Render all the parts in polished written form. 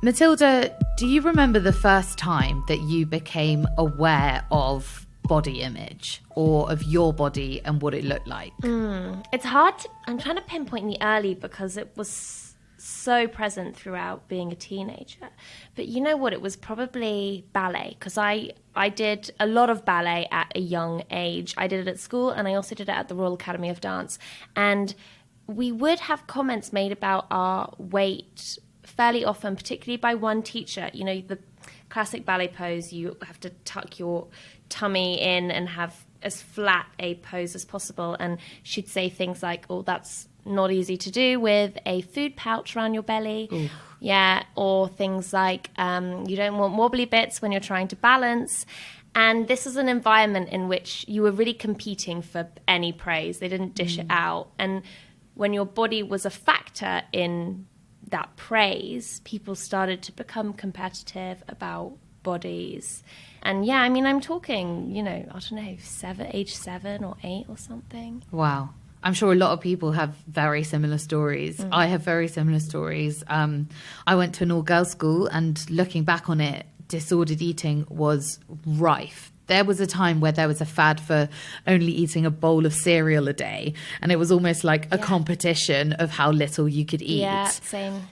Matilda, do you remember the first time that you became aware of body image or of your body and what it looked like? It's hard I'm trying to pinpoint the early because it was so present throughout being a teenager. But you know what? It was probably ballet, because I did a lot of ballet at a young age. I did it at school, and I also did it at the Royal Academy of Dance. And we would have comments made about our weight fairly often, particularly by one teacher. You know, the classic ballet pose, you have to tuck your tummy in and have as flat a pose as possible. And she'd say things like, oh, that's not easy to do with a food pouch around your belly. Oof. Yeah, or things like you don't want wobbly bits when you're trying to balance. And this is an environment in which you were really competing for any praise. They didn't dish it out. And when your body was a factor in that praise, people started to become competitive about bodies. And yeah, I mean, I'm talking, you know, I don't know, age 7 or 8 or something. Wow. I'm sure a lot of people have very similar stories. I have very similar stories. I went to an all-girls school, and looking back on it, disordered eating was rife. There was a time where there was a fad for only eating a bowl of cereal a day, and it was almost like a competition of how little you could eat. Yeah, same.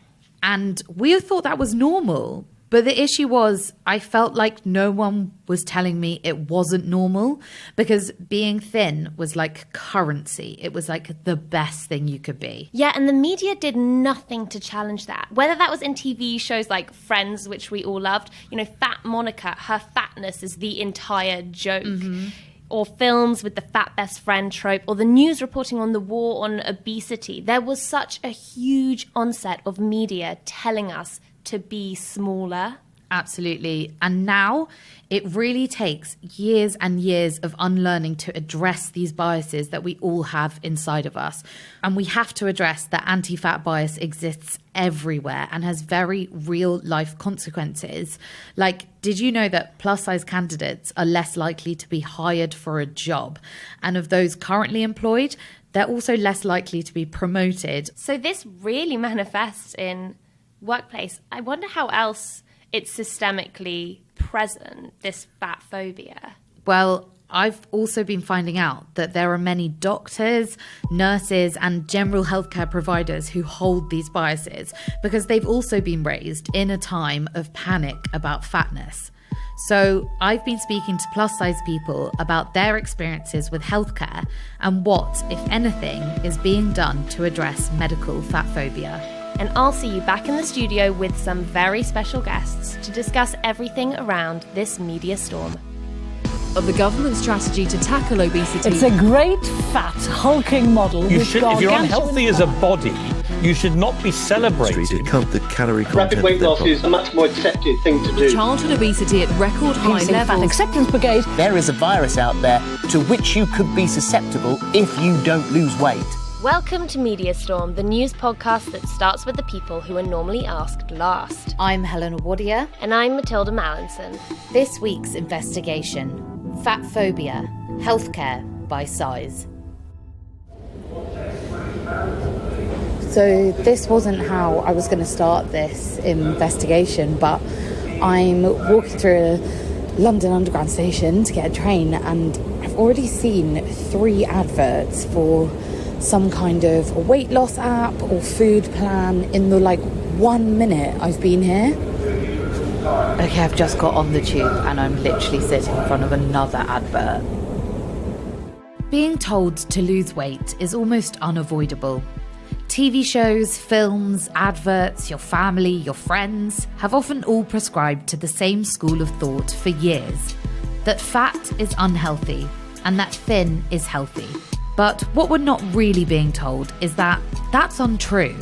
And we thought that was normal. But the issue was, I felt like no one was telling me it wasn't normal, because being thin was like currency. It was like the best thing you could be. Yeah, and the media did nothing to challenge that. Whether that was in TV shows like Friends, which we all loved, you know, Fat Monica, her fatness is the entire joke. Or films with the fat best friend trope, or the news reporting on the war on obesity. There was such a huge onset of media telling us to be smaller. Absolutely. And now it really takes years and years of unlearning to address these biases that we all have inside of us. And we have to address that anti-fat bias exists everywhere and has very real life consequences. Like, did you know that plus size candidates are less likely to be hired for a job? And of those currently employed, they're also less likely to be promoted. So this really manifests in workplace. I wonder how else it's systemically present, this fat phobia. Well, I've also been finding out that there are many doctors, nurses, and general healthcare providers who hold these biases because they've also been raised in a time of panic about fatness. So I've been speaking to plus size people about their experiences with healthcare and what, if anything, is being done to address medical fat phobia. And I'll see you back in the studio with some very special guests to discuss everything around this media storm. Of the government's strategy to tackle obesity. It's a great, fat, hulking model. If you're unhealthy as a body, you should not be celebrated. Count the calorie content. Rapid weight loss is a much more accepted thing to do. Childhood obesity at record high levels. Fat Acceptance Brigade. There is a virus out there to which you could be susceptible if you don't lose weight. Welcome to Media Storm, the news podcast that starts with the people who are normally asked last. I'm Helena Wadia. And I'm Matilda Mallinson. This week's investigation: fat phobia, healthcare by size. So this wasn't how I was going to start this investigation, but I'm walking through a London Underground station to get a train, and I've already seen 3 adverts for some kind of weight loss app or food plan in the 1 minute I've been here. Okay, I've just got on the tube and I'm literally sitting in front of another advert. Being told to lose weight is almost unavoidable. TV shows, films, adverts, your family, your friends have often all prescribed to the same school of thought for years, that fat is unhealthy and that thin is healthy. But what we're not really being told is that that's untrue.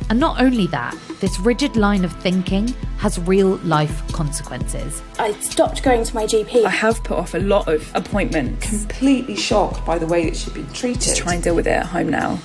And not only that, this rigid line of thinking has real life consequences. I stopped going to my GP. I have put off a lot of appointments. Completely shocked by the way that she'd been treated. Just try and deal with it at home now.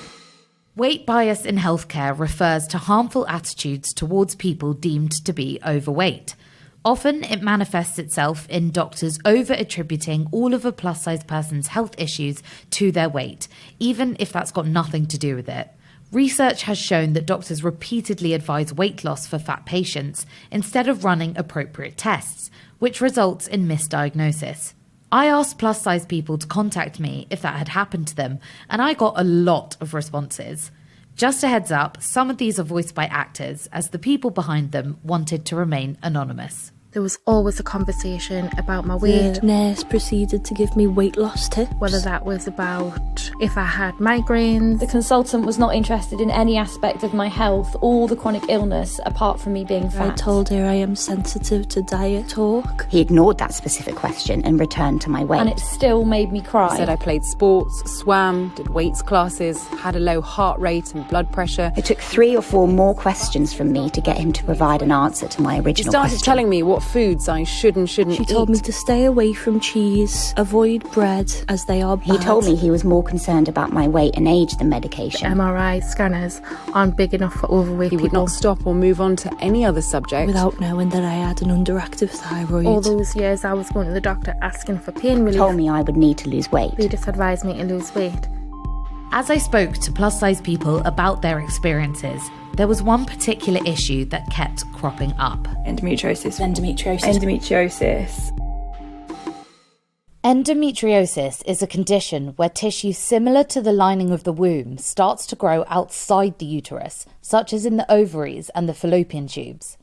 Weight bias in healthcare refers to harmful attitudes towards people deemed to be overweight. Often it manifests itself in doctors over-attributing all of a plus-size person's health issues to their weight, even if that's got nothing to do with it. Research has shown that doctors repeatedly advise weight loss for fat patients instead of running appropriate tests, which results in misdiagnosis. I asked plus-size people to contact me if that had happened to them, and I got a lot of responses. Just a heads up, some of these are voiced by actors, as the people behind them wanted to remain anonymous. There was always a conversation about my weight. The nurse proceeded to give me weight loss tips. Whether that was about if I had migraines. The consultant was not interested in any aspect of my health or the chronic illness apart from me being fat. I told her I am sensitive to diet talk. He ignored that specific question and returned to my weight. And it still made me cry. I said I played sports, swam, did weights classes, had a low heart rate and blood pressure. It took 3 or 4 more questions from me to get him to provide an answer to my original question. He started telling me what foods I should and shouldn't eat. She told me to stay away from cheese, avoid bread, as they are bad. He told me he was more concerned about my weight and age than medication. The MRI scanners aren't big enough for overweight people. He would not stop or move on to any other subject without knowing that I had an underactive thyroid. All those years I was going to the doctor asking for pain relief. He told me I would need to lose weight. They just advised me to lose weight. As I spoke to plus-size people about their experiences, there was one particular issue that kept cropping up. Endometriosis. Endometriosis is a condition where tissue similar to the lining of the womb starts to grow outside the uterus, such as in the ovaries and the fallopian tubes.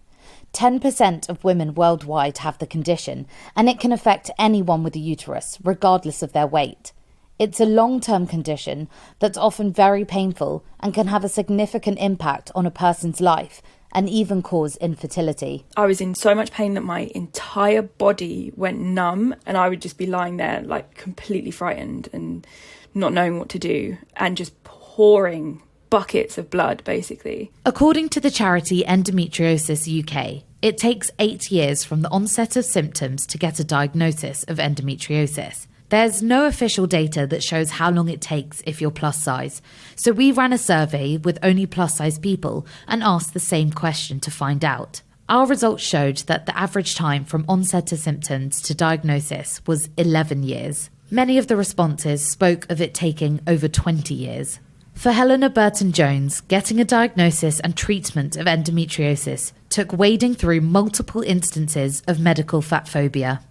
10% of women worldwide have the condition, and it can affect anyone with a uterus, regardless of their weight. It's a long-term condition that's often very painful and can have a significant impact on a person's life and even cause infertility. I was in so much pain that my entire body went numb, and I would just be lying there like completely frightened and not knowing what to do and just pouring buckets of blood, basically. According to the charity Endometriosis UK, it takes 8 years from the onset of symptoms to get a diagnosis of endometriosis. There's no official data that shows how long it takes if you're plus size, so we ran a survey with only plus size people and asked the same question to find out. Our results showed that the average time from onset of symptoms to diagnosis was 11 years. Many of the responses spoke of it taking over 20 years. For Helena Burton-Jones, getting a diagnosis and treatment of endometriosis took wading through multiple instances of medical fatphobia.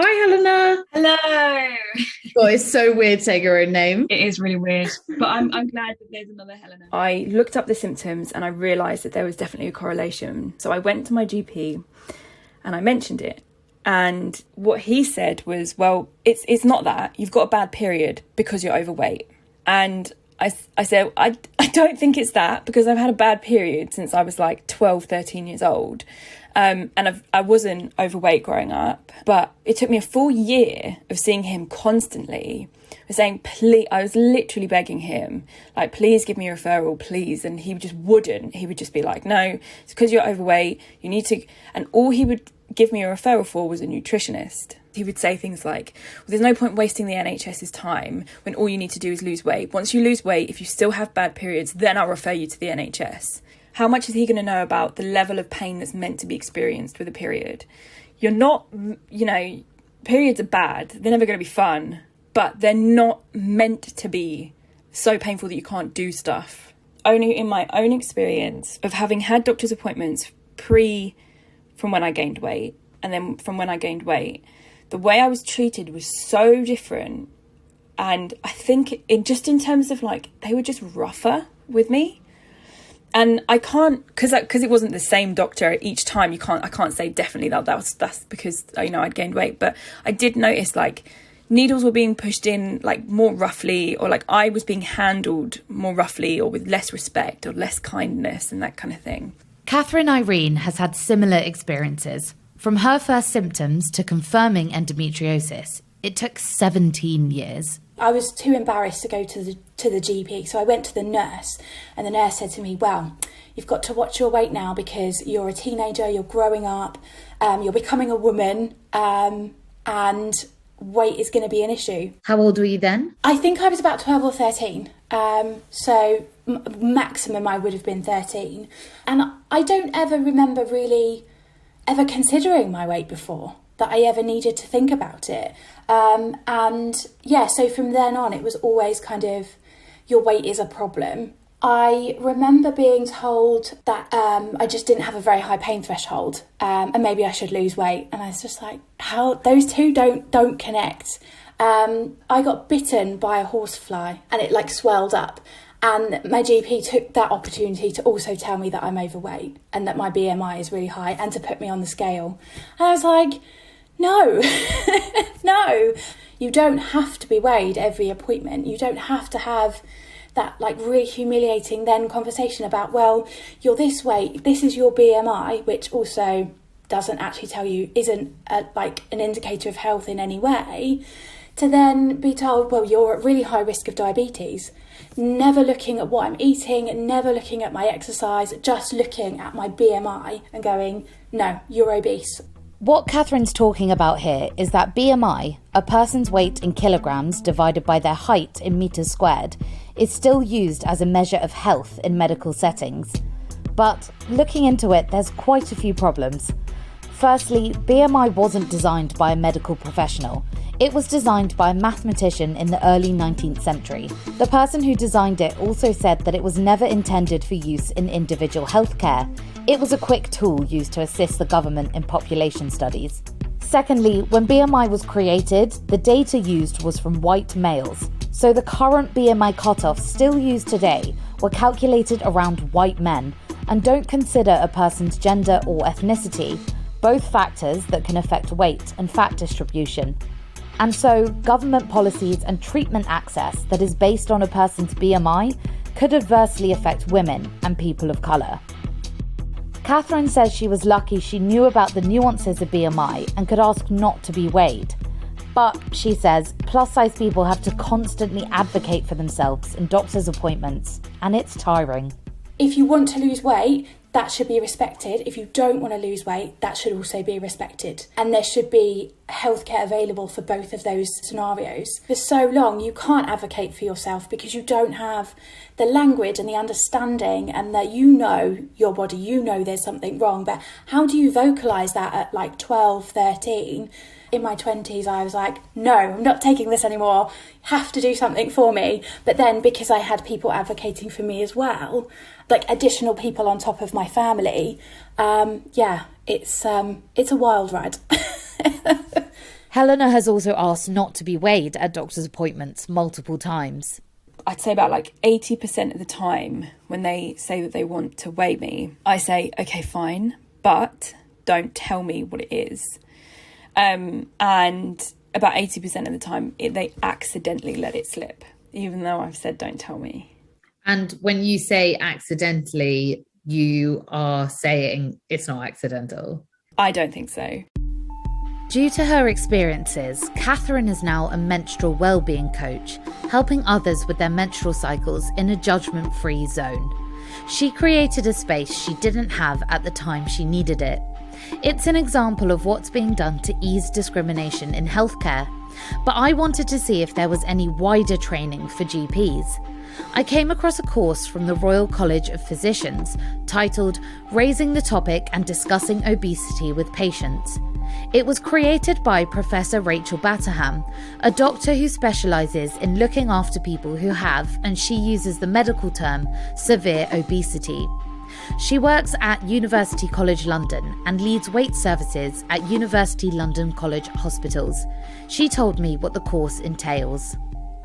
Hi, Helena. Hello. God, it's so weird saying her own name. It is really weird, but I'm glad that there's another Helena. I looked up the symptoms and I realised that there was definitely a correlation. So I went to my GP and I mentioned it. And what he said was, well, it's not that. You've got a bad period because you're overweight. And I said, I don't think it's that, because I've had a bad period since I was like 12, 13 years old. And I wasn't overweight growing up, but it took me a full year of seeing him constantly, saying, please, I was literally begging him, like, please give me a referral, please. And he just wouldn't. He would just be like, no, it's because you're overweight. You need to. And all he would give me a referral for was a nutritionist. He would say things like, well, there's no point wasting the NHS's time when all you need to do is lose weight. Once you lose weight, if you still have bad periods, then I'll refer you to the NHS. How much is he going to know about the level of pain that's meant to be experienced with a period? You're not, periods are bad. They're never going to be fun, but they're not meant to be so painful that you can't do stuff. Only in my own experience of having had doctor's appointments from when I gained weight, and then from when I gained weight, the way I was treated was so different. And I think in terms of like, they were just rougher with me. And I can't, because it wasn't the same doctor each time. I can't say definitely that's because I'd gained weight, but I did notice like needles were being pushed in like more roughly, or like I was being handled more roughly, or with less respect or less kindness and that kind of thing. Catherine Irene has had similar experiences. From her first symptoms to confirming endometriosis, it took 17 years. I was too embarrassed to go to the GP, so I went to the nurse, and the nurse said to me, well, you've got to watch your weight now because you're a teenager, you're growing up, you're becoming a woman, and weight is going to be an issue. How old were you then? I think I was about 12 or 13, so maximum I would have been 13. And I don't ever remember really ever considering my weight before, that I ever needed to think about it. So from then on, it was always kind of, your weight is a problem. I remember being told that I just didn't have a very high pain threshold, and maybe I should lose weight. And I was just like, how those two don't connect. I got bitten by a horsefly and it like swelled up. And my GP took that opportunity to also tell me that I'm overweight and that my BMI is really high and to put me on the scale. And I was like, no, no, you don't have to be weighed every appointment. You don't have to have that like really humiliating then conversation about, well, you're this weight, this is your BMI, which also doesn't actually tell you, isn't like an indicator of health in any way, to then be told, well, you're at really high risk of diabetes. Never looking at what I'm eating, never looking at my exercise, just looking at my BMI and going, no, you're obese. What Catherine's talking about here is that BMI, a person's weight in kilograms divided by their height in metres squared, is still used as a measure of health in medical settings. But looking into it, there's quite a few problems. Firstly, BMI wasn't designed by a medical professional. It was designed by a mathematician in the early 19th century. The person who designed it also said that it was never intended for use in individual healthcare. It was a quick tool used to assist the government in population studies. Secondly, when BMI was created, the data used was from white males. So the current BMI cutoffs still used today were calculated around white men and don't consider a person's gender or ethnicity, both factors that can affect weight and fat distribution. And so, government policies and treatment access that is based on a person's BMI could adversely affect women and people of colour. Catherine says she was lucky she knew about the nuances of BMI and could ask not to be weighed. But, she says, plus-size people have to constantly advocate for themselves in doctor's appointments, and it's tiring. If you want to lose weight, that should be respected. If you don't want to lose weight, that should also be respected. And there should be healthcare available for both of those scenarios. For so long, you can't advocate for yourself because you don't have the language and the understanding, and that you know your body, you know there's something wrong. But how do you vocalise that at like 12, 13? In my 20s, I was like, no, I'm not taking this anymore. Have to do something for me. But then because I had people advocating for me as well, like additional people on top of my family, it's a wild ride. Helena has also asked not to be weighed at doctor's appointments multiple times. I'd say about like 80% of the time when they say that they want to weigh me, I say, okay, fine, but don't tell me what it is. And about 80% of the time, they accidentally let it slip, even though I've said, don't tell me. And when you say accidentally, you are saying it's not accidental? I don't think so. Due to her experiences, Catherine is now a menstrual wellbeing coach, helping others with their menstrual cycles in a judgment-free zone. She created a space she didn't have at the time she needed it. It's an example of what's being done to ease discrimination in healthcare, but I wanted to see if there was any wider training for GPs. I came across a course from the Royal College of Physicians titled Raising the Topic and Discussing Obesity with Patients. It was created by Professor Rachel Batterham, a doctor who specialises in looking after people who have, and she uses the medical term, severe obesity. She works at University College London and leads weight services at University London College Hospitals. She told me what the course entails.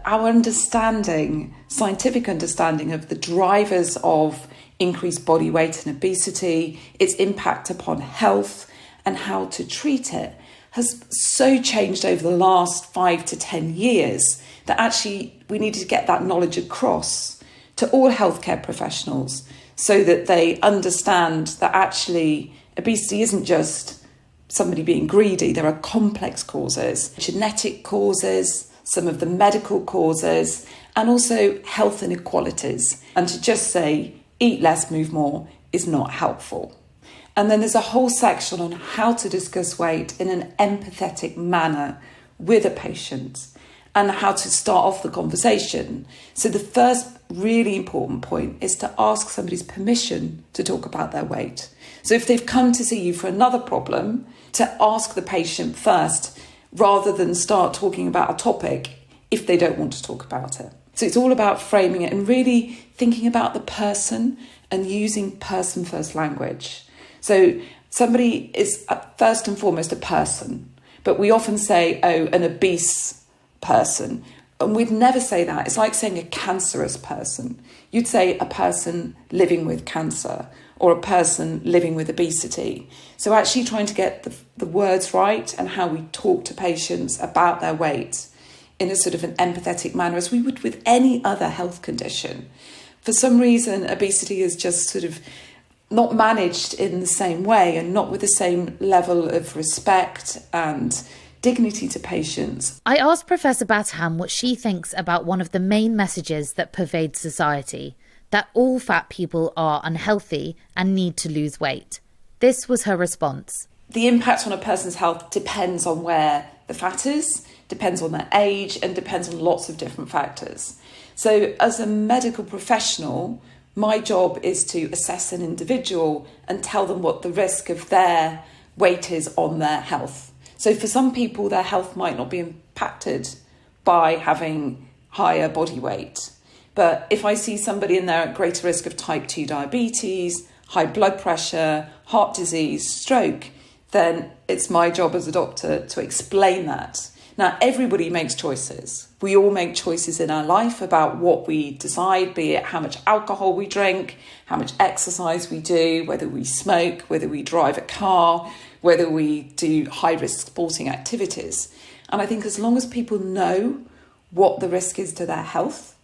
Our understanding, scientific understanding of the drivers of increased body weight and obesity, its impact upon health and how to treat it, has so changed over the last 5 to 10 years that actually we needed to get that knowledge across to all healthcare professionals so that they understand that actually obesity isn't just somebody being greedy. There are complex causes, genetic causes, some of the medical causes, and also health inequalities. And to just say, eat less, move more, is not helpful. And then there's a whole section on how to discuss weight in an empathetic manner with a patient and how to start off the conversation. So the first really important point is to ask somebody's permission to talk about their weight. So if they've come to see you for another problem, to ask the patient first rather than start talking about a topic if they don't want to talk about it. So it's all about framing it and really thinking about the person and using person first language. So somebody is first and foremost a person, but we often say, oh, an obese person. And we'd never say that. It's like saying a cancerous person. You'd say a person living with cancer or a person living with obesity. So actually trying to get the words right and how we talk to patients about their weight in a sort of an empathetic manner as we would with any other health condition. For some reason, obesity is just sort of not managed in the same way and not with the same level of respect and dignity to patients. I asked Professor Batterham what she thinks about one of the main messages that pervade society, that all fat people are unhealthy and need to lose weight. This was her response. The impact on a person's health depends on where the fat is, depends on their age, and depends on lots of different factors. So as a medical professional, my job is to assess an individual and tell them what the risk of their weight is on their health. So for some people, their health might not be impacted by having higher body weight. But if I see somebody in there at greater risk of type 2 diabetes, high blood pressure, heart disease, stroke, then it's my job as a doctor to explain that. Now, everybody makes choices. We all make choices in our life about what we decide, be it how much alcohol we drink, how much exercise we do, whether we smoke, whether we drive a car, whether we do high-risk sporting activities. And I think as long as people know what the risk is to their health,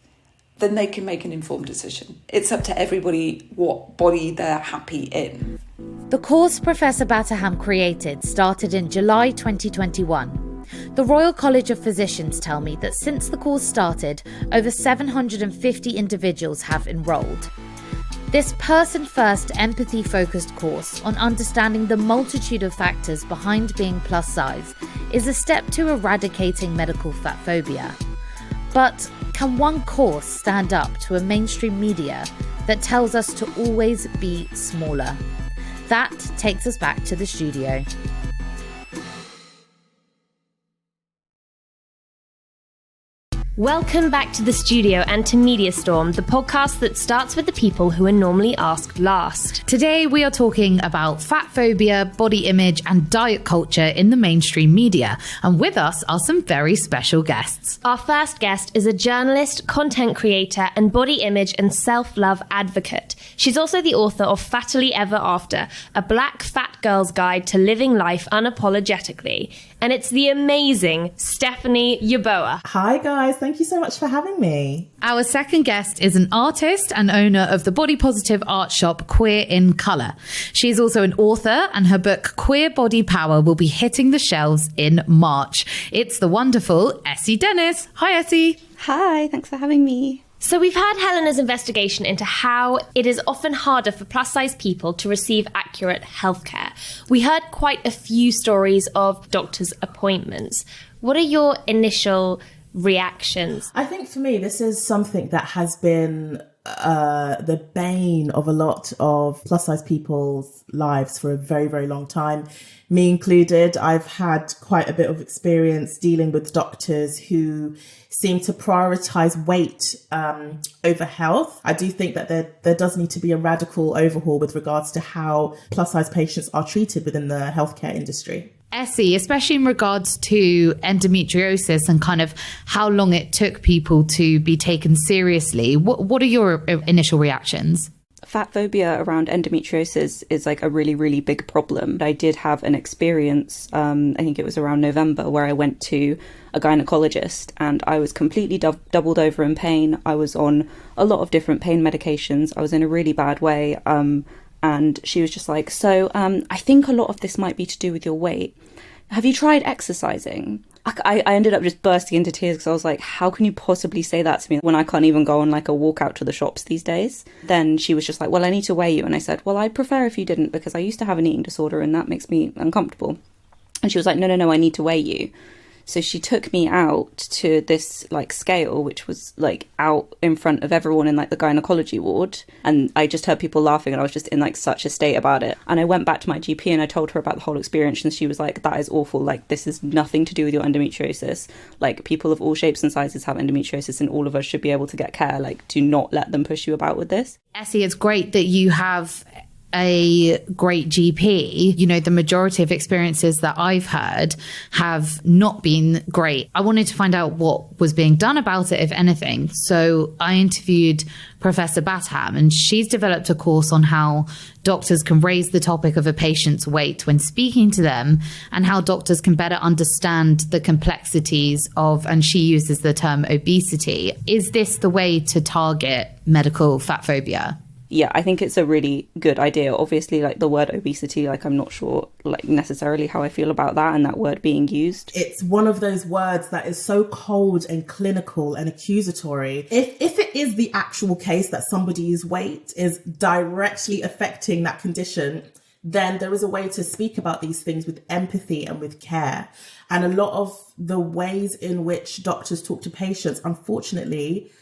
then they can make an informed decision. It's up to everybody what body they're happy in. The course Professor Batterham created started in July 2021. The Royal College of Physicians tell me that since the course started, over 750 individuals have enrolled. This person-first, empathy-focused course on understanding the multitude of factors behind being plus size is a step to eradicating medical fat phobia. But can one course stand up to a mainstream media that tells us to always be smaller? That takes us back to the studio. Welcome back to the studio and to Media Storm, the podcast that starts with the people who are normally asked last. Today we are talking about fat phobia, body image and diet culture in the mainstream media. And with us are some very special guests. Our first guest is a journalist, content creator and body image and self-love advocate. She's also the author of Fattily Ever After, a black fat girl's guide to living life unapologetically. And it's the amazing Stephanie Yeboah. Hi guys, thank you so much for having me. Our second guest is an artist and owner of the body positive art shop Queer in Colour. She's also an author and her book Queer Body Power will be hitting the shelves in March. It's the wonderful Essie Dennis. Hi Essie. Hi, thanks for having me. So we've had Helena's investigation into how it is often harder for plus-size people to receive accurate healthcare. We heard quite a few stories of doctors' appointments. What are your initial reactions? I think for me, this is something that has been the bane of a lot of plus-size people's lives for a very, very long time. Me included, I've had quite a bit of experience dealing with doctors who seem to prioritise weight over health. I do think that there does need to be a radical overhaul with regards to how plus-size patients are treated within the healthcare industry. Essie, especially in regards to endometriosis and kind of how long it took people to be taken seriously, what are your initial reactions? Fat phobia around endometriosis is like a really, really big problem. I did have an experience, I think it was around November, where I went to a gynecologist and I was completely doubled over in pain. I was on a lot of different pain medications. I was in a really bad way. And she was just like, so I think a lot of this might be to do with your weight. Have you tried exercising? I ended up just bursting into tears because I was like, how can you possibly say that to me when I can't even go on like a walk out to the shops these days? Then she was just like, well, I need to weigh you. And I said, well, I'd prefer if you didn't because I used to have an eating disorder and that makes me uncomfortable. And she was like, no, I need to weigh you. So she took me out to this like scale, which was like out in front of everyone in like the gynecology ward. And I just heard people laughing and I was just in like such a state about it. And I went back to my GP and I told her about the whole experience and she was like, that is awful. Like, this is nothing to do with your endometriosis. Like, people of all shapes and sizes have endometriosis and all of us should be able to get care. Like, do not let them push you about with this. Essie, it's great that you have a great GP. You know, the majority of experiences that I've heard have not been great. I wanted to find out what was being done about it, if anything. So I interviewed Professor Batham, and she's developed a course on how doctors can raise the topic of a patient's weight when speaking to them, and how doctors can better understand the complexities of, and she uses the term obesity. Is this the way to target medical fat phobia? Yeah, I think it's a really good idea. Obviously, like the word obesity, like I'm not sure like necessarily how I feel about that and that word being used. It's one of those words that is so cold and clinical and accusatory. If it is the actual case that somebody's weight is directly affecting that condition, then there is a way to speak about these things with empathy and with care. And a lot of the ways in which doctors talk to patients, unfortunately,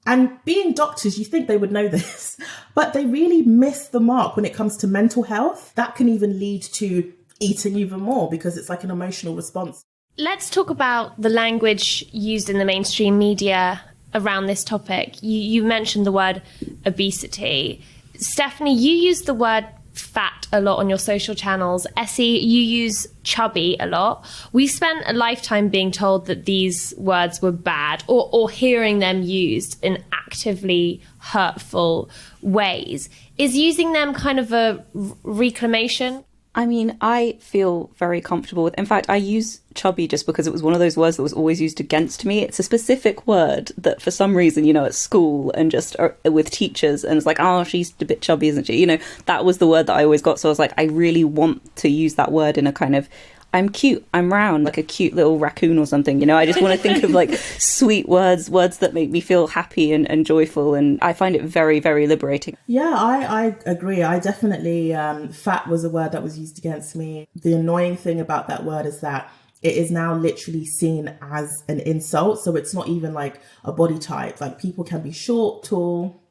and being doctors, you think they would know this, but they really miss the mark when it comes to mental health. That can even lead to eating even more because it's like an emotional response. Let's talk about the language used in the mainstream media around this topic. You mentioned the word obesity. Stephanie, you use the word fat a lot on your social channels. Essie, you use chubby a lot. We spent a lifetime being told that these words were bad, or hearing them used in actively hurtful ways. Is using them kind of a reclamation? I mean, I feel very comfortable with, in fact, I use chubby just because it was one of those words that was always used against me. It's a specific word that for some reason, you know, at school and just with teachers, and it's like, oh, she's a bit chubby, isn't she? You know, that was the word that I always got. So I was like, I really want to use that word in a kind of, I'm cute, I'm round, like a cute little raccoon or something, you know. I just want to think of like sweet words that make me feel happy and joyful, and I find it very, very liberating. Yeah, I agree. I definitely, fat was a word that was used against me. The annoying thing about that word is that it is now literally seen as an insult. So it's not even like a body type. Like, people can be short, tall,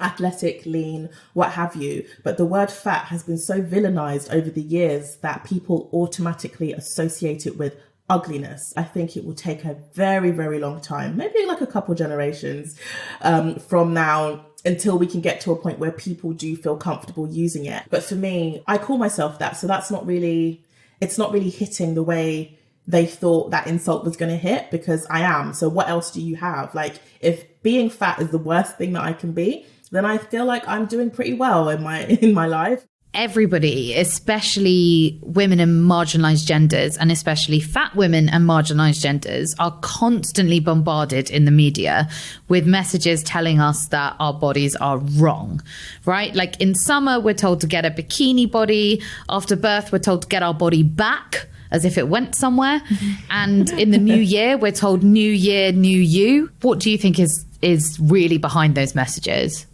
athletic, lean, what have you. But the word fat has been so villainized over the years that people automatically associate it with ugliness. I think it will take a very, very long time, maybe like a couple generations from now, until we can get to a point where people do feel comfortable using it. But for me, I call myself that. So that's not really, it's not really hitting the way they thought that insult was going to hit, because I am. So what else do you have? Like, if being fat is the worst thing that I can be, then I feel like I'm doing pretty well in my life. Everybody, especially women and marginalized genders, and especially fat women and marginalized genders, are constantly bombarded in the media with messages telling us that our bodies are wrong, right? Like, in summer, we're told to get a bikini body. After birth, we're told to get our body back, as if it went somewhere. And in the new year, we're told new year, new you. What do you think is really behind those messages?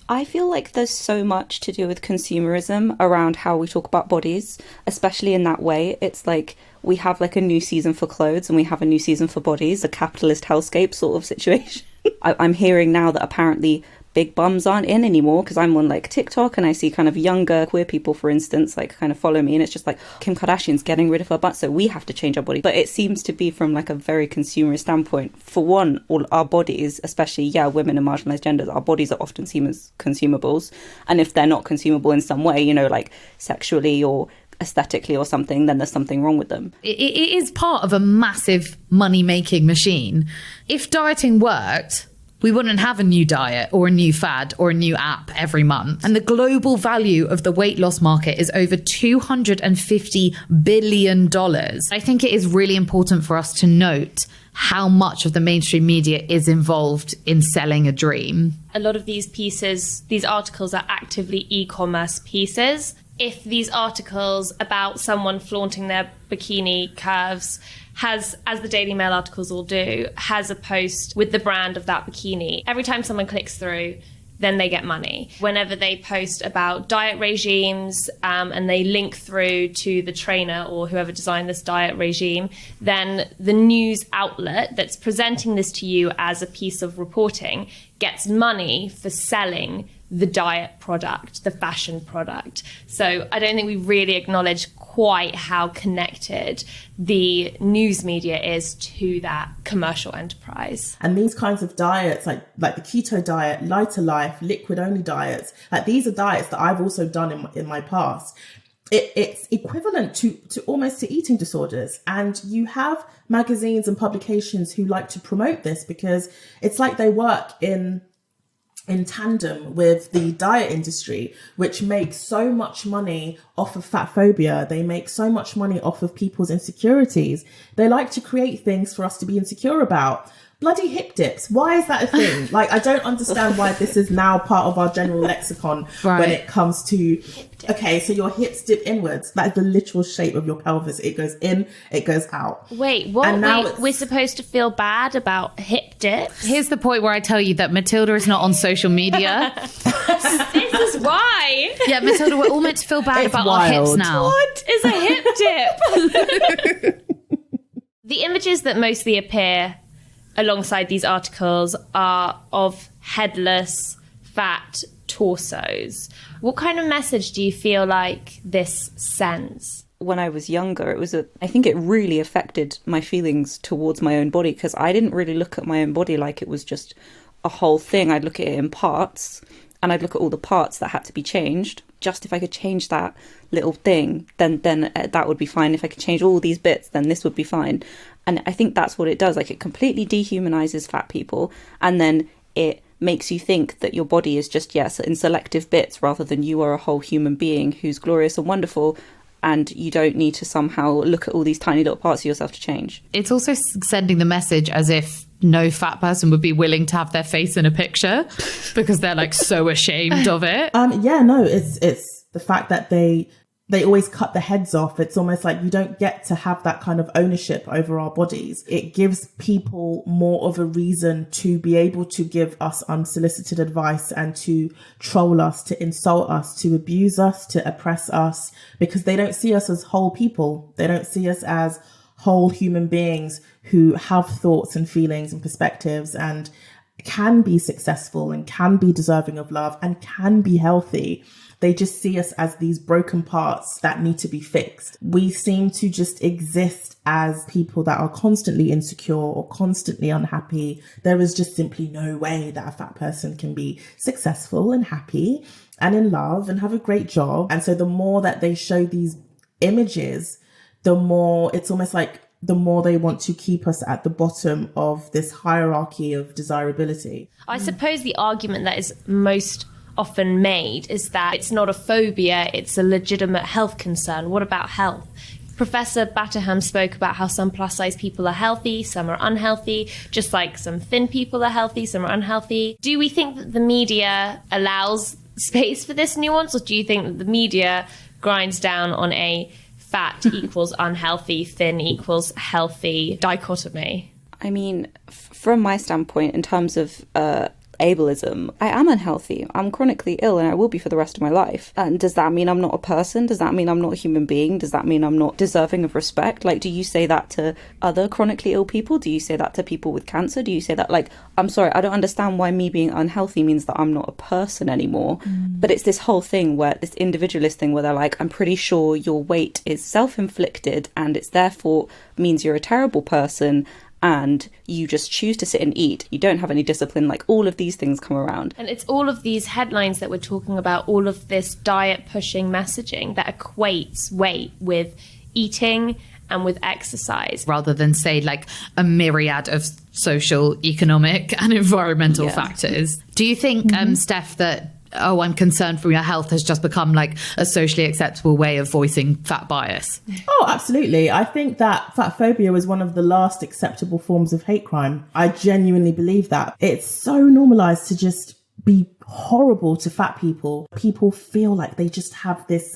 I feel like there's so much to do with consumerism around how we talk about bodies, especially in that way. It's like we have like a new season for clothes and we have a new season for bodies, a capitalist hellscape sort of situation. I'm hearing now that apparently big bums aren't in anymore, because I'm on like TikTok and I see kind of younger queer people, for instance, like kind of follow me, and it's just like Kim Kardashian's getting rid of her butt, so we have to change our body. But it seems to be from like a very consumerist standpoint. For one, all our bodies, especially women and marginalized genders, our bodies are often seen as consumables, and if they're not consumable in some way, you know, like sexually or aesthetically or something, then there's something wrong with them. It is part of a massive money-making machine. If dieting worked, we wouldn't have a new diet or a new fad or a new app every month. And the global value of the weight loss market is over $250 billion. I think it is really important for us to note how much of the mainstream media is involved in selling a dream. A lot of these pieces, these articles are actively e-commerce pieces. If these articles about someone flaunting their bikini curves has, as the Daily Mail articles all do, has a post with the brand of that bikini, every time someone clicks through, then they get money. Whenever they post about diet regimes and they link through to the trainer or whoever designed this diet regime, then the news outlet that's presenting this to you as a piece of reporting gets money for selling the diet product, the fashion product. So I don't think we really acknowledge quite how connected the news media is to that commercial enterprise. And these kinds of diets, like the keto diet, lighter life, liquid only diets, like these are diets that I've also done in my past. It's equivalent to almost to eating disorders. And you have magazines and publications who like to promote this because it's like they work in tandem with the diet industry, which makes so much money off of fat phobia. They make so much money off of people's insecurities. They like to create things for us to be insecure about. Bloody hip dips. Why is that a thing? Like, I don't understand why this is now part of our general lexicon when it comes to, okay, so your hips dip inwards. That is the literal shape of your pelvis. It goes in, it goes out. Wait, what? And now we're supposed to feel bad about hip dips? Here's the point where I tell you that Matilda is not on social media. This is why. Yeah, Matilda, we're all meant to feel bad about our hips now. What is a hip dip? The images that mostly appear alongside these articles are of headless, fat torsos. What kind of message do you feel like this sends? When I was younger, I think it really affected my feelings towards my own body, because I didn't really look at my own body like it was just a whole thing. I'd look at it in parts, and I'd look at all the parts that had to be changed. Just if I could change that little thing, then that would be fine. If I could change all these bits, then this would be fine. And I think that's what it does. Like, it completely dehumanizes fat people, and then it makes you think that your body is just, yes, in selective bits, rather than you are a whole human being who's glorious and wonderful, and you don't need to somehow look at all these tiny little parts of yourself to change. It's also sending the message as if no fat person would be willing to have their face in a picture because they're like so ashamed of it. It's the fact that they always cut the heads off. It's almost like you don't get to have that kind of ownership over our bodies. It gives people more of a reason to be able to give us unsolicited advice and to troll us, to insult us, to abuse us, to oppress us, because they don't see us as whole people. They don't see us as whole human beings who have thoughts and feelings and perspectives and can be successful and can be deserving of love and can be healthy. They just see us as these broken parts that need to be fixed. We seem to just exist as people that are constantly insecure or constantly unhappy. There is just simply no way that a fat person can be successful and happy and in love and have a great job. And so the more that they show these images, the more it's almost like the more they want to keep us at the bottom of this hierarchy of desirability. I suppose the argument that is most often made is that it's not a phobia, it's a legitimate health concern. What about health? Professor Batterham spoke about how some plus-size people are healthy, some are unhealthy, just like some thin people are healthy, some are unhealthy. Do we think that the media allows space for this nuance, or do you think that the media grinds down on a fat equals unhealthy, thin equals healthy dichotomy? I mean, from my standpoint, in terms of ableism, I am unhealthy. I'm chronically ill and I will be for the rest of my life. And does that mean I'm not a person? Does that mean I'm not a human being? Does that mean I'm not deserving of respect? Like, do you say that to other chronically ill people? Do you say that to people with cancer? Do you say that, like, I'm sorry, I don't understand why me being unhealthy means that I'm not a person anymore. But it's this whole thing where, this individualist thing where they're like, I'm pretty sure your weight is self-inflicted and it's therefore means you're a terrible person, and you just choose to sit and eat. You don't have any discipline. Like, all of these things come around. And it's all of these headlines that we're talking about, all of this diet-pushing messaging that equates weight with eating and with exercise. Rather than, say, like a myriad of social, economic and environmental factors. Do you think, Steph, that I'm concerned for your health has just become like a socially acceptable way of voicing fat bias? Oh, absolutely. I think that fat phobia was one of the last acceptable forms of hate crime. I genuinely believe that. It's so normalized to just be horrible to fat people. People feel like they just have this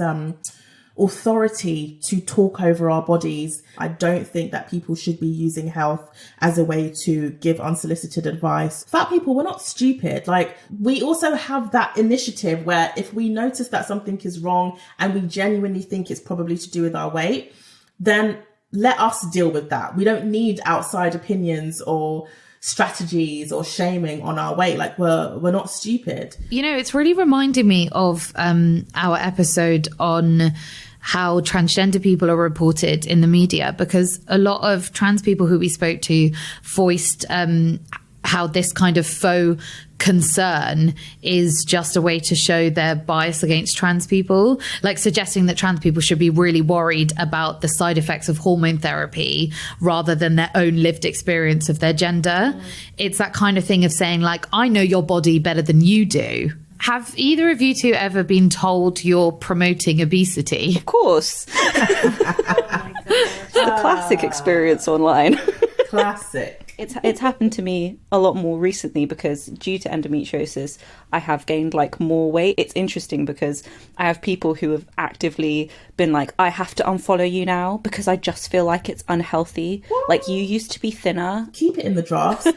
authority to talk over our bodies. I don't think that people should be using health as a way to give unsolicited advice. Fat people, we're not stupid. Like, we also have that initiative where if we notice that something is wrong and we genuinely think it's probably to do with our weight, then let us deal with that. We don't need outside opinions or strategies or shaming on our weight. Like, we're not stupid. You know, it's really reminding me of our episode on how transgender people are reported in the media, because a lot of trans people who we spoke to voiced how this kind of faux concern is just a way to show their bias against trans people, like suggesting that trans people should be really worried about the side effects of hormone therapy rather than their own lived experience of their gender. It's that kind of thing of saying, like, I know your body better than you do. Have either of you two ever been told you're promoting obesity? Of course. It's the classic experience online. Classic. It's happened to me a lot more recently because due to endometriosis, I have gained like more weight. It's interesting because I have people who have actively been like, I have to unfollow you now because I just feel like it's unhealthy. What? Like, you used to be thinner. Keep it in the drafts.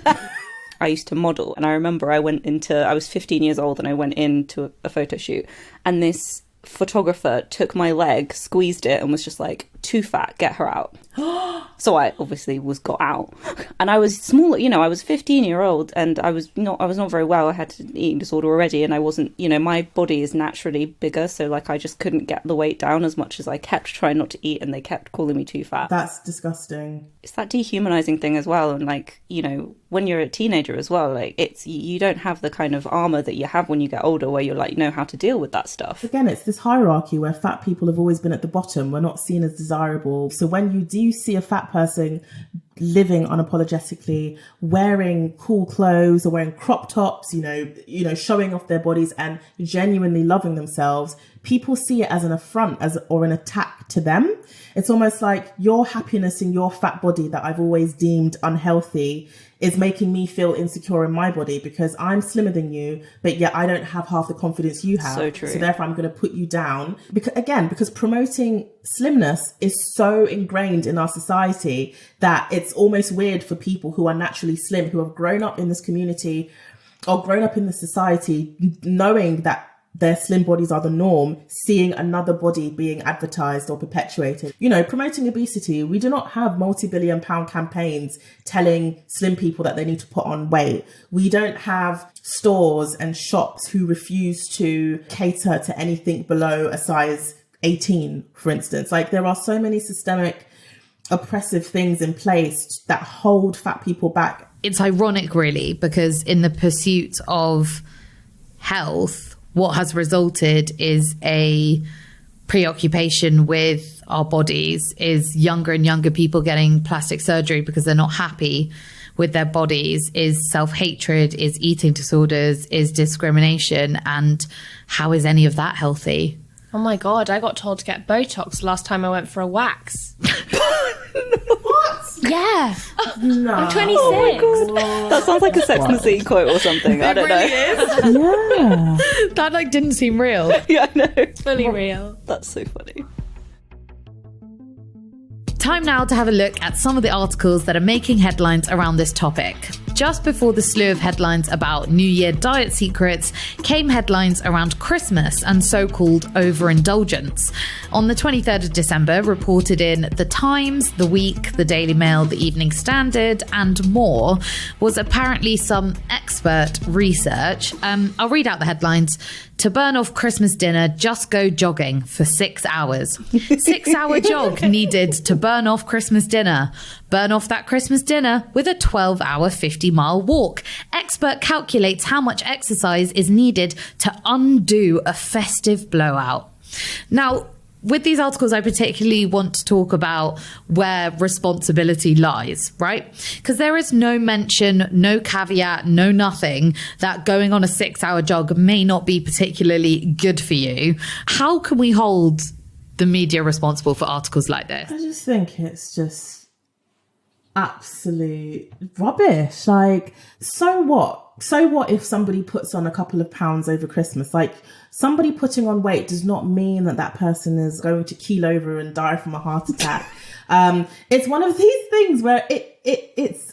I used to model, and I remember I was 15 years old and I went into a photo shoot, and this photographer took my leg, squeezed it, and was just like, too fat, get her out. So I obviously got out, and I was small, you know, I was 15-year-old, and I was not very well. I had an eating disorder already, and I wasn't, you know, my body is naturally bigger, so like I just couldn't get the weight down as much as I kept trying not to eat, and they kept calling me too fat. That's disgusting. It's that dehumanizing thing as well, and like, you know, when you're a teenager as well, like, it's, you don't have the kind of armor that you have when you get older, where you're like, know how to deal with that stuff. Again, it's this hierarchy where fat people have always been at the bottom. We're not seen as desirable. So when you do see a fat person living unapologetically, wearing cool clothes or wearing crop tops, you know, showing off their bodies and genuinely loving themselves, people see it as an affront, or an attack to them. It's almost like your happiness in your fat body that I've always deemed unhealthy is making me feel insecure in my body because I'm slimmer than you, but yet I don't have half the confidence you have. So true. So therefore I'm going to put you down. Because promoting slimness is so ingrained in our society that it's almost weird for people who are naturally slim, who have grown up in this community or grown up in the society, knowing that their slim bodies are the norm, seeing another body being advertised or perpetuated. You know, promoting obesity, we do not have multi-billion pound campaigns telling slim people that they need to put on weight. We don't have stores and shops who refuse to cater to anything below a size 18, for instance. Like, there are so many systemic oppressive things in place that hold fat people back. It's ironic, really, because in the pursuit of health, what has resulted is a preoccupation with our bodies, is younger and younger people getting plastic surgery because they're not happy with their bodies, is self-hatred, is eating disorders, is discrimination. And how is any of that healthy? Oh my God, I got told to get Botox last time I went for a wax. What? Yeah. No. I'm 26. Oh my God. That sounds like a Sex and the City quote or something. I don't know. Yeah. That like didn't seem real. Yeah, I know. It's fully real. That's so funny. Time now to have a look at some of the articles that are making headlines around this topic. Just before the slew of headlines about New Year diet secrets came headlines around Christmas and so-called overindulgence. On the 23rd of December, reported in The Times, The Week, The Daily Mail, The Evening Standard, and more, was apparently some expert research. I'll read out the headlines. To burn off Christmas dinner, just go jogging for 6 hours. 6-hour jog needed to burn off Christmas dinner. Burn off that Christmas dinner with a 12-hour 50-mile walk. Expert calculates how much exercise is needed to undo a festive blowout. Now, with these articles, I particularly want to talk about where responsibility lies, right? Because there is no mention, no caveat, no nothing that going on a 6-hour jog may not be particularly good for you. How can we hold the media responsible for articles like this? I just think it's just absolute rubbish. Like, so what? So what if somebody puts on a couple of pounds over Christmas? Like, somebody putting on weight does not mean that that person is going to keel over and die from a heart attack. It's one of these things where it's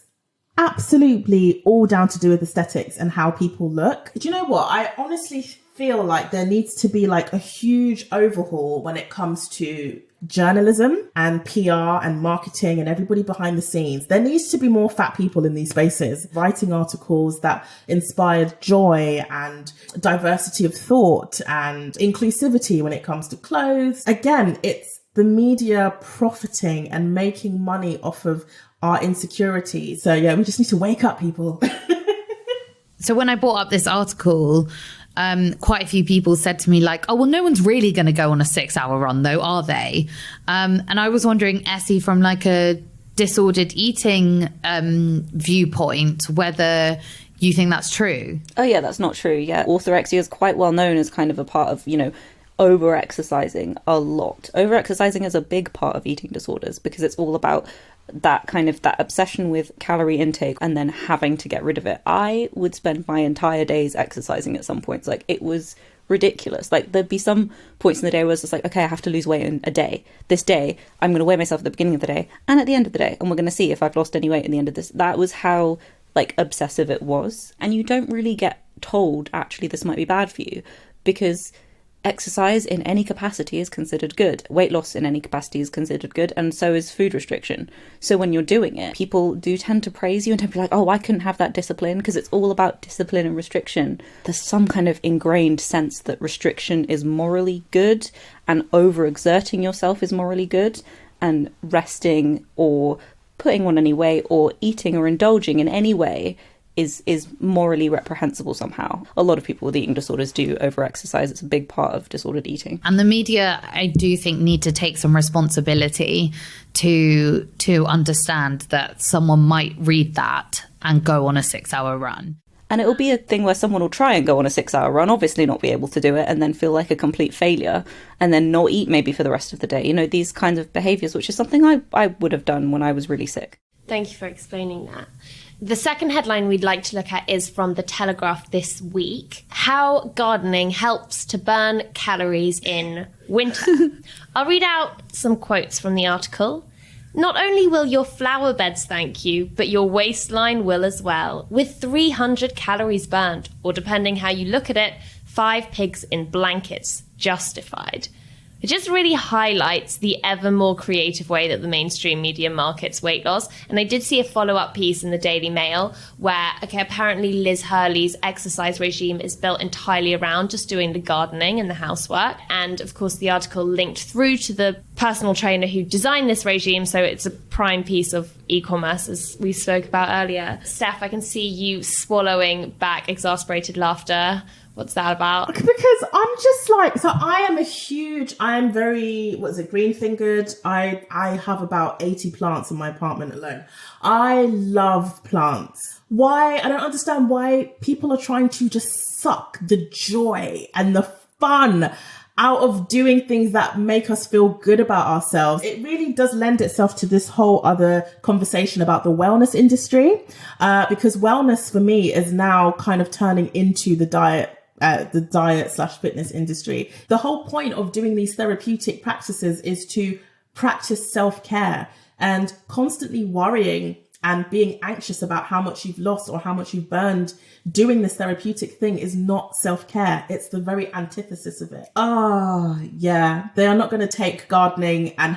absolutely all down to do with aesthetics and how people look. Do you know what? I honestly feel like there needs to be like a huge overhaul when it comes to journalism and PR and marketing and everybody behind the scenes. There needs to be more fat people in these spaces, writing articles that inspired joy and diversity of thought and inclusivity when it comes to clothes. Again, it's the media profiting and making money off of our insecurities. So yeah, we just need to wake up, people. So when I brought up this article, quite a few people said to me like, oh, well, no one's really going to go on a 6-hour run though, are they? And I was wondering, Essie, from like a disordered eating viewpoint, whether you think that's true. Oh yeah, that's not true. Yeah, orthorexia is quite well known as kind of a part of, over-exercising a lot. Over-exercising is a big part of eating disorders because it's all about that obsession with calorie intake and then having to get rid of it. I would spend my entire days exercising at some points. Like, it was ridiculous. Like, there'd be some points in the day where it's just like, okay, I have to lose weight in a day. This day, I'm going to weigh myself at the beginning of the day and at the end of the day, and we're going to see if I've lost any weight in the end of this. That was how, like, obsessive it was. And you don't really get told, actually, this might be bad for you, because exercise in any capacity is considered good. Weight loss in any capacity is considered good, and so is food restriction. So when you're doing it, people do tend to praise you and tend to be like, oh, I couldn't have that discipline, because it's all about discipline and restriction. There's some kind of ingrained sense that restriction is morally good and overexerting yourself is morally good, and resting or putting on any weight or eating or indulging in any way is morally reprehensible somehow. A lot of people with eating disorders do over-exercise. It's a big part of disordered eating. And the media, I do think, need to take some responsibility to understand that someone might read that and go on a 6-hour run. And it'll be a thing where someone will try and go on a 6-hour run, obviously not be able to do it, and then feel like a complete failure, and then not eat maybe for the rest of the day. These kinds of behaviours, which is something I would have done when I was really sick. Thank you for explaining that. The second headline we'd like to look at is from The Telegraph this week. How gardening helps to burn calories in winter. I'll read out some quotes from the article. Not only will your flower beds thank you, but your waistline will as well, with 300 calories burned, or depending how you look at it, 5 pigs in blankets justified. It just really highlights the ever more creative way that the mainstream media markets weight loss. And I did see a follow-up piece in the Daily Mail where, apparently Liz Hurley's exercise regime is built entirely around just doing the gardening and the housework. And of course, the article linked through to the personal trainer who designed this regime. So it's a prime piece of e-commerce, as we spoke about earlier. Steph, I can see you swallowing back exasperated laughter. What's that about? Because I'm just like, so I'm very, green-fingered. I have about 80 plants in my apartment alone. I love plants. Why? I don't understand why people are trying to just suck the joy and the fun out of doing things that make us feel good about ourselves. It really does lend itself to this whole other conversation about the wellness industry, because wellness for me is now kind of turning into the diet/fitness industry. The whole point of doing these therapeutic practices is to practice self-care, and constantly worrying and being anxious about how much you've lost or how much you've burned doing this therapeutic thing is not self-care. It's the very antithesis of it. Yeah, they are not going to take gardening and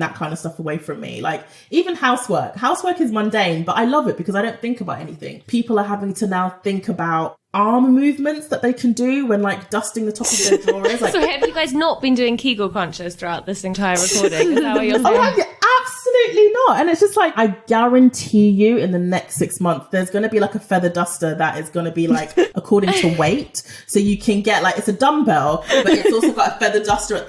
that kind of stuff away from me. Like, even housework is mundane, but I love it because I don't think about anything. People are having to now think about arm movements that they can do when dusting the top of their drawers. So have you guys not been doing Kegel crunches throughout this entire recording? Is that what you're saying? Absolutely not. And it's just like, I guarantee you in the next 6 months, there's going to be a feather duster that is going to be according to weight. So you can get it's a dumbbell, but it's also got a feather duster.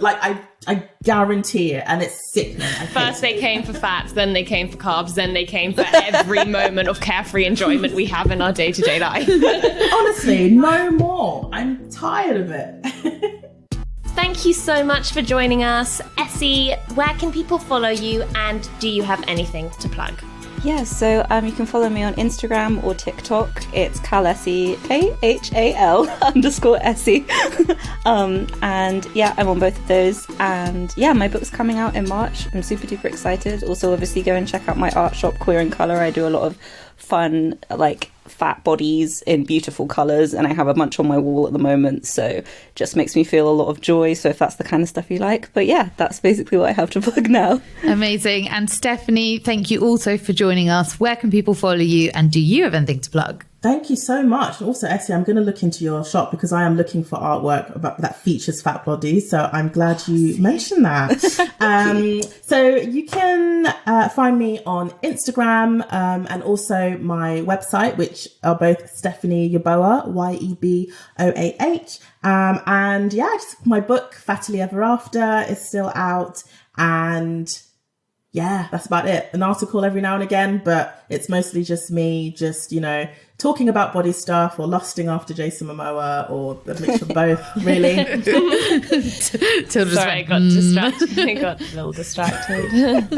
I guarantee it. And it's sickening. First they came for fats, then they came for carbs, then they came for every moment of carefree enjoyment we have in our day-to-day life. Honestly, no more. I'm tired of it. Thank you so much for joining us. Essie, where can people follow you, and do you have anything to plug? Yeah, so you can follow me on Instagram or TikTok. It's Essie, KHAL_Essie. And yeah, I'm on both of those. And yeah, my book's coming out in March. I'm super duper excited. Also, obviously, go and check out my art shop, Queer in Colour. I do a lot of fun, like, fat bodies in beautiful colours, and I have a bunch on my wall at the moment, so just makes me feel a lot of joy. So if that's the kind of stuff you like. But yeah, that's basically what I have to plug now. Amazing. And Stephanie, thank you also for joining us. Where can people follow you, and do you have anything to plug? Thank you so much. Also, Essie, I'm going to look into your shop because I am looking for artwork that features fat bodies. So I'm glad you mentioned that. So you can find me on Instagram and also my website, which are both Stephanie Yeboah, YEBOAH. And yeah, just my book, Fattily Ever After, is still out. And yeah, that's about it. An article every now and again, but it's mostly just me, talking about body stuff or lusting after Jason Momoa or a mix of both, really. Sorry, I got distracted. I got a little distracted.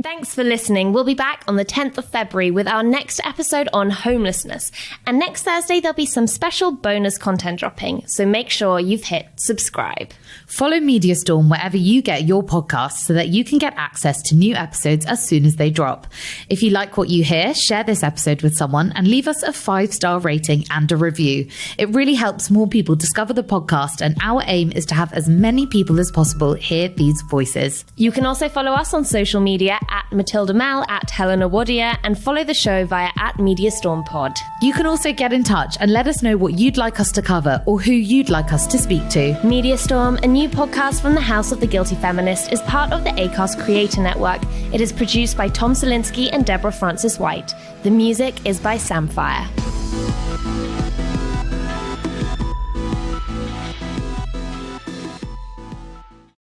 Thanks for listening. We'll be back on the 10th of February with our next episode on homelessness. And next Thursday, there'll be some special bonus content dropping. So make sure you've hit subscribe. Follow Media Storm wherever you get your podcasts so that you can get access to new episodes as soon as they drop. If you like what you hear, share this episode with someone and leave us a 5-star rating and a review. It really helps more people discover the podcast, and our aim is to have as many people as possible hear these voices. You can also follow us on social media at Matilda Mal, at Helena Wadia, and follow the show via at Media Storm Pod. You can also get in touch and let us know what you'd like us to cover or who you'd like us to speak to. Media Storm, a new podcast from the House of the Guilty Feminist, is part of the Acast Creator Network. It is produced by Tom Salinsky and Deborah Francis White. The music is by Samfire.